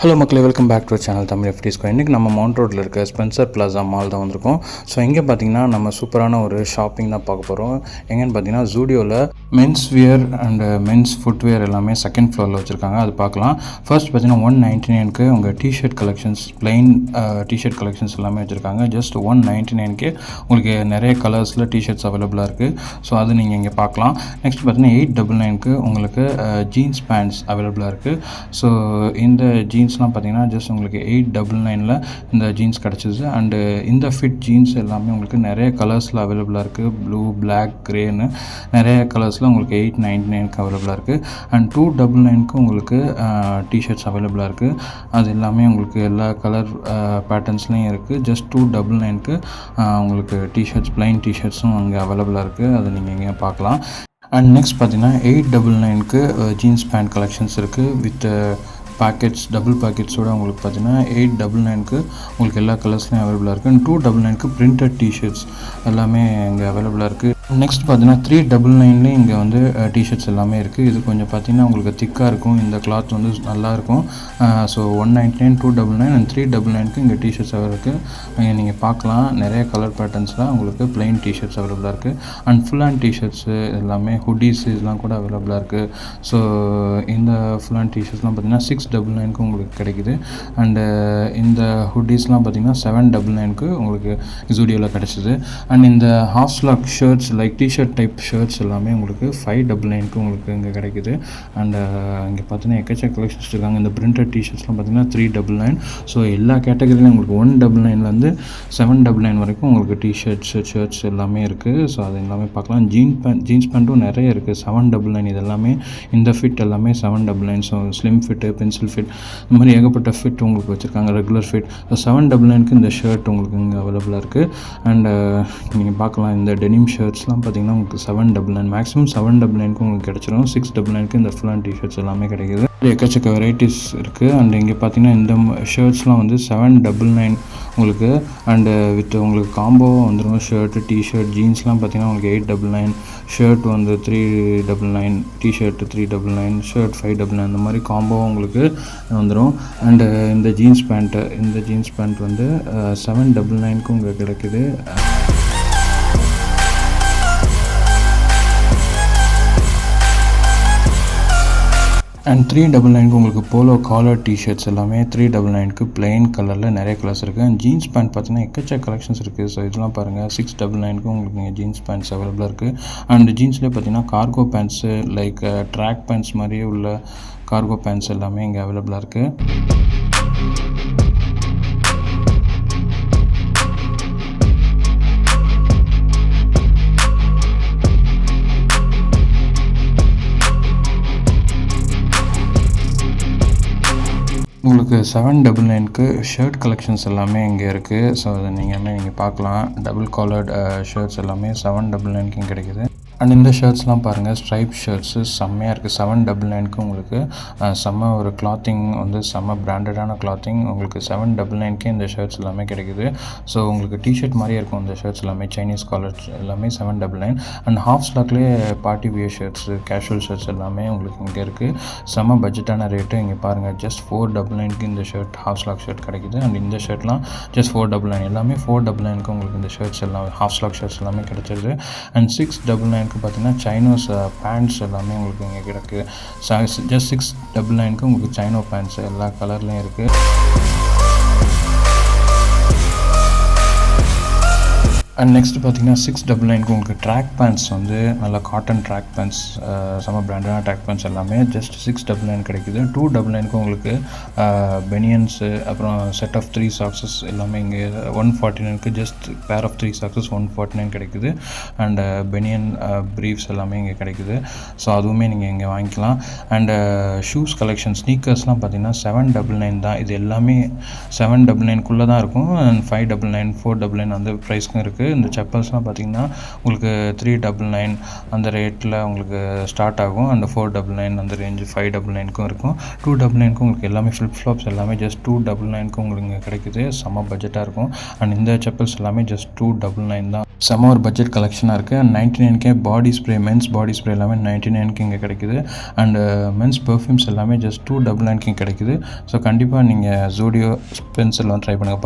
Hello மக்களே, welcome back to channel Tamil FT square. இன்றைக்கி நம்ம மவுண்ட் ரோட்டில் இருக்க ஸ்பென்சர் பிளாசா மால் தான் வந்திருக்கோம். ஸோ இங்கே பார்த்தீங்கன்னா நம்ம சூப்பரான ஒரு ஷாப்பிங் தான் பார்க்க போகிறோம். எங்கேன்னு பார்த்தீங்கன்னா ஜூடியோவில் men's wear and men's footwear எல்லாமே செகண்ட் ஃப்ளோரில் வச்சுருக்காங்க. அது பார்க்கலாம். ஃபர்ஸ்ட் பார்த்தீங்கன்னா 199க்கு உங்கள் T-shirt collections, plain T-shirt collections எல்லாமே வச்சுருக்காங்க. ஜஸ்ட் 199க்கு உங்களுக்கு நிறைய கலர்ஸில் டிஷர்ட்ஸ் அவைலபிளாக இருக்குது. ஸோ அது நீங்கள் இங்கே பார்க்கலாம். நெக்ஸ்ட் பார்த்தீங்கன்னா 899க்கு உங்களுக்கு ஜீன்ஸ் பேண்ட்ஸ் அவைலபிளாக இருக்குது. ஸோ இந்த ஜீன்ஸ்லாம் பார்த்தீங்கன்னா ஜஸ்ட் உங்களுக்கு 899ல் இந்த ஜீன்ஸ் கிடச்சிது. அண்டு இந்த ஃபிட் ஜீன்ஸ் எல்லாமே உங்களுக்கு நிறைய கலர்ஸில் அவைலபிளாக இருக்குது. ப்ளூ, பிளாக், க்ரேன்னு நிறைய கலர்ஸில் உங்களுக்கு 899க்கு அவைலபிளாக இருக்குது. அண்ட் 299க்கு உங்களுக்கு டிஷர்ட்ஸ் அவைலபிளாக இருக்குது. அது எல்லாமே உங்களுக்கு எல்லா கலர் பேட்டர்ன்ஸ்லேயும் இருக்குது. ஜஸ்ட் 299க்கு உங்களுக்கு டிஷர்ட்ஸ், பிளைன் டிஷர்ட்ஸும் அங்கே அவைலபிளாக இருக்குது. அதை நீங்கள் இங்கே பார்க்கலாம். அண்ட் நெக்ஸ்ட் பார்த்தீங்கன்னா 899க்கு ஜீன்ஸ் பேண்ட் கலெக்ஷன்ஸ் இருக்குது. வித் பேக்கெட்ஸ், டபுள் பேக்கெட்ஸோடு உங்களுக்கு பார்த்தீங்கன்னா 899க்கு உங்களுக்கு எல்லா கலர்ஸ்லையும் அவைலபிளாக இருக்குது. அண்ட் 299க்கு பிரிண்டட் டிஷர்ட்ஸ் எல்லாமே இங்கே அவைலபிளாக இருக்குது. நெக்ஸ்ட் பார்த்தீங்கன்னா 399லேயும் இங்கே வந்து டிஷர்ட்ஸ் எல்லாமே இருக்குது. இது கொஞ்சம் பார்த்தீங்கன்னா உங்களுக்கு திக்காக இருக்கும். இந்த கிளாத் வந்து நல்லாயிருக்கும். ஸோ 199, 299 அண்ட் 399க்கு இங்கே டிஷர்ட்ஸ் இருக்குது. நீங்கள் பார்க்கலாம். நிறைய கலர் பேட்டர்ன்ஸில் உங்களுக்கு பிளெயின் டிஷர்ட்ஸ் அவைலபிளாக இருக்குது. அண்ட் ஃபுல் ஹேண்ட் டிஷர்ட்ஸு எல்லாமே, ஹுட்டீஸ் இதெல்லாம் கூட அவைலபிளாக இருக்குது. ஸோ இந்த ஃபுல் ஹேண்ட் டிஷர்ட்ஸ்லாம் பார்த்தீங்கன்னா 699க்கு உங்களுக்கு கிடைக்குது. அண்டு இந்த ஹுட்டீஸ்லாம் பார்த்தீங்கன்னா 799க்கு உங்களுக்கு ஜூடியோவில் கிடச்சிது. அண்ட் இந்த half sleeve shirts, like T shirt type shirts எல்லாமே உங்களுக்கு 599க்கு உங்களுக்கு இங்கே கிடைக்குது. அண்ட் இங்கே பார்த்தீங்கன்னா எக்கச்சக்க கலெக்ஷன்ஸ் இருக்காங்க. இந்த பிரிண்டட் டிஷர்ட்ஸ்லாம் பார்த்தீங்கன்னா 399. ஸோ எல்லா கேட்டகரியிலும் உங்களுக்கு 199லேருந்து 799 வரைக்கும் உங்களுக்கு டிஷர்ட்ஸ், ஷர்ட்ஸ் எல்லாமே இருக்குது. ஸோ அது எல்லாமே பார்க்கலாம். ஜீன்ஸ் பேண்ட்டும் நிறைய இருக்குது. 799 இது எல்லாமே. இந்த ஃபிட் எல்லாமே 799. So slim fit, pencil fit, இந்த மாதிரி ஏகப்பட்ட ஃபிட் உங்களுக்கு வச்சுருக்காங்க. Regular fit. ஸோ 799க்கு இந்த ஷர்ட் உங்களுக்கு இங்கே அவைலபிளாக இருக்குது. அண்ட் நீங்கள் பார்க்கலாம். இந்த டெனிம் ஷர்ட்ஸ்லாம் பார்த்தீங்கன்னா உங்களுக்கு 799, மேக்ஸிமம் 799க்கு உங்களுக்கு கிடச்சிரும். 699க்கு இந்த ஃபுல் அண்ட் டிஷர்ட்ஸ் எல்லாமே கிடைக்கிது. எக்கச்சக்க வெரைட்டிஸ் இருக்குது. அண்ட் இங்கே பார்த்தீங்கன்னா இந்த ஷர்ட்ஸ்லாம் வந்து 799 உங்களுக்கு. அண்டு வித் உங்களுக்கு காம்போ வந்துடும். ஷர்ட்டு, டிஷர்ட், ஜீன்ஸ்லாம் பார்த்தீங்கன்னா உங்களுக்கு 899, ஷர்ட் வந்து 399, டிஷர்ட்டு 399, ஷர்ட் 599, அந்த மாதிரி காம்போ உங்களுக்கு வந்துடும். அண்டு இந்த ஜீன்ஸ் பேண்ட் வந்து 799க்கு உங்களுக்கு கிடைக்குது. அண்ட் 399க்கு உங்களுக்கு போலோ காலர் டிஷர்ட்ஸ் எல்லாமே 399க்கு பிளெயின் கலரில் நிறைய கலர்ஸ் இருக்குது. அண்ட் ஜீன்ஸ் பேண்ட் பார்த்தீங்கன்னா எக்கச்சக்க கலெக்ஷன்ஸ் இருக்குது. ஸோ இதெல்லாம் பாருங்கள். 699க்கு உங்களுக்கு இங்கே ஜீன்ஸ் பேண்ட்ஸ் அவைலபிளாக இருக்குது. அண்ட் ஜீன்ஸ்லேயே பார்த்தீங்கன்னா cargo pants, like track pants மாதிரியே உள்ள கார்கோ பேண்ட்ஸ் எல்லாமே இங்கே அவைலபிளாக இருக்குது. உங்களுக்கு 799க்கு ஷர்ட் கலெக்ஷன்ஸ் எல்லாமே இங்கே இருக்குது. ஸோ அதை நீங்கள் பார்க்கலாம். டபுள் காலர்ட் ஷர்ட்ஸ் எல்லாமே 799க்கு இங்கே கிடைக்குது. அண்ட் இந்த ஷர்ட்ஸ்லாம் பாருங்கள். ஸ்ட்ரைப் ஷர்ட்ஸு செம்மையாக இருக்குது. 799க்கு உங்களுக்கு செம்ம ஒரு கிளாத்திங் வந்து செம்ம பிராண்டடான கிளாத்திங் உங்களுக்கு 799க்கே இந்த ஷர்ட்ஸ் எல்லாமே கிடைக்குது. ஸோ உங்களுக்கு டிஷர்ட் மாதிரியே இருக்கும் இந்த ஷர்ட்ஸ் எல்லாமே. சைனீஸ் காலர்ஸ் எல்லாமே 799. அண்ட் ஹாஃப் ஸ்லாக்லேயே party wear shirts, casual shirts எல்லாமே உங்களுக்கு இங்கே இருக்குது. செம்ம பட்ஜெட்டான ரேட்டு. இங்கே பாருங்கள். ஜஸ்ட் 499க்கு இந்த ஷர்ட், ஹாஃப் ஸ்லாக் ஷர்ட் கிடைக்குது. அண்ட் இந்த ஷர்ட்லாம் ஜஸ்ட் 499. எல்லாமே 499க்கு உங்களுக்கு இந்த ஷர்ட்ஸ் எல்லாம், ஹாஃப் ஸ்லாக் ஷர்ட்ஸ் எல்லாமே கிடச்சிருது. அண்ட் 699 பார்த்தீங்கன்னா சைனோஸ் பேண்ட்ஸ் எல்லாமே உங்களுக்கு இங்கே கிடக்கு. ஜஸ்ட் 699க்கு உங்களுக்கு சைனோ பேண்ட்ஸ் எல்லா கலர்லேயும் இருக்குது. அண்ட் நெக்ஸ்ட் பார்த்தீங்கன்னா 699க்கு உங்களுக்கு ட்ராக் பேண்ட்ஸ் வந்து நல்லா காட்டன் ட்ராக் பேண்ட்ஸ், செம்ம பிராண்டான ட்ராக் பேண்ட்ஸ் எல்லாமே ஜஸ்ட் 699 கிடைக்குது. 299க்கு உங்களுக்கு பெனியன்ஸு, அப்புறம் செட் ஆஃப் 3 சாக்ஸஸ் எல்லாமே இங்கே 149க்கு ஜஸ்ட் பேர் ஆஃப் 3 சாக்ஸஸ் 149 கிடைக்குது. அண்டு பெனியன் ப்ரீஃப்ஸ் எல்லாமே இங்கே கிடைக்குது. ஸோ அதுவுமே நீங்கள் இங்கே வாங்கிக்கலாம். அண்டு ஷூஸ் கலெக்ஷன், ஸ்னீக்கர்ஸ்லாம் பார்த்தீங்கன்னா 799 தான். இது எல்லாமே 799க்குள்ளே தான் இருக்கும். அண்ட் 599, 499 அந்த ப்ரைஸ்க்கும் இருக்குது. இந்த செப்பல்ஸ்லாம் பார்த்தீங்கன்னா உங்களுக்கு 399 அந்த ரேட்டில் உங்களுக்கு ஸ்டார்ட் ஆகும். அண்ட் 499 அந்த ரேஞ்சு 599க்கும் இருக்கும். 299க்கு உங்களுக்கு எல்லாமே ஃப்ளிப் ஃப்ளாப்ஸ் எல்லாமே ஜஸ்ட் 299க்கு உங்களுக்கு இங்கே கிடைக்குது. செம்ம பட்ஜெட்டாக இருக்கும். அண்ட் இந்த செப்பல்ஸ் எல்லாமே ஜஸ்ட் 299 தான். செம ஒரு பட்ஜெட் கலெக்ஷனாக இருக்குது. And 99K body spray, men's body spray எல்லாமே 99K இங்கே கிடைக்குது. அண்டு மென்ஸ் பெர்ஃப்யூம்ஸ் எல்லாமே ஜஸ்ட் 299K கிடைக்குது. ஸோ கண்டிப்பாக நீங்கள் ஜூடியோ ஸ்பென்சரில் வந்து ட்ரை பண்ணுங்கள்.